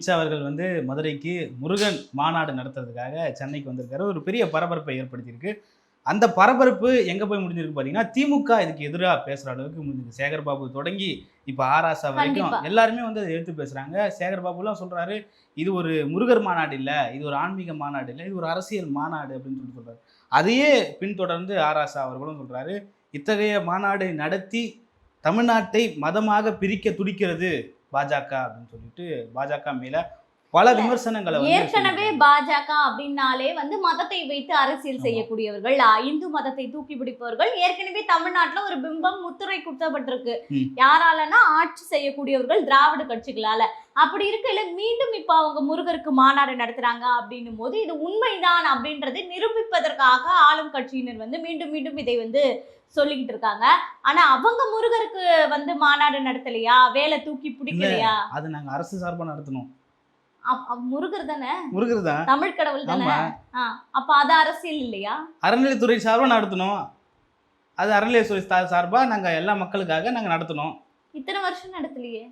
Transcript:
அமித்ஷா அவர்கள் வந்து மதுரைக்கு முருகன் மாநாடு நடத்துறதுக்காக சென்னைக்கு வந்திருக்காரு. ஒரு பெரிய பரபரப்பை ஏற்படுத்தியிருக்கு. அந்த பரபரப்பு எங்க போய் முடிஞ்சிருக்கு பார்த்தீங்கன்னா, திமுக இதுக்கு எதிரா பேசுற அளவுக்கு முடிஞ்சிருக்கு. சேகர் பாபு தொடங்கி இப்ப ஆராசா வரைக்கும் கண்டிப்பா. எல்லாருமே வந்து அதை எதிர்த்து பேசுறாங்க. சேகர் பாபுலாம் சொல்றாரு, இது ஒரு முருகர் மாநாடு இல்ல, இது ஒரு ஆன்மீக மாநாடு இல்ல, இது ஒரு அரசியல் மாநாடு அப்படின்னு சொல்றாரு. அதையே பின்தொடர்ந்து ஆராசா அவர்களும் சொல்றாரு, இத்தகைய மாநாடு நடத்தி தமிழ்நாட்டை மதமாக பிரிக்க துடிக்கிறது பாஜக அப்படின்னு சொல்லிட்டு பாஜக மேல பல இல்ல, விமர்சனங்களை வந்து ஏற்கனவே சொல்லியிருக்காங்க. பாஜக அப்படின்னாலே மதத்தை வைத்து அரசியல் ஆமா. செய்யக்கூடியவர்கள், இந்து மதத்தை தூக்கி பிடிப்பவர்கள். ஏற்கனவே தமிழ்நாட்டுல ஒரு பிம்பம் முத்திரை குத்தப்பட்டிருக்கு. ம். யாராலன்னா ஆட்சி செய்யக்கூடியவர்கள் திராவிட கட்சிகளால. அப்படி இருக்கையில மீண்டும் இப்ப அவங்க முருகருக்கு மாநாடு நடத்துறாங்க அப்படின்னும் போது இது உண்மைதான் அப்படின்றதை நிரூபிப்பதற்காக ஆளும் கட்சியினர் மீண்டும் மீண்டும் இதை சொல்லிக்கிட்டு இருக்காங்க. ஆனா அவங்க முருகருக்கு மாநாடு நடத்தலையா, வேலை தூக்கி இல்ல, பிடிக்கலையா? அது நாங்க அரசு சார்பா நடத்தணும். முருகர் தானே, முருகர் தான். தமிழ் கடவுள் தானே. ஆமா, அப்ப அது அரசியல் இல்லையா? அறநிலைத்துறை சார்பா நடத்தணும். அது அறநிலையத்துறை சார்பா நாங்க எல்லா மக்களுக்காக நாங்க நடத்தணும். இத்தனை வருஷம் நடத்தலையே.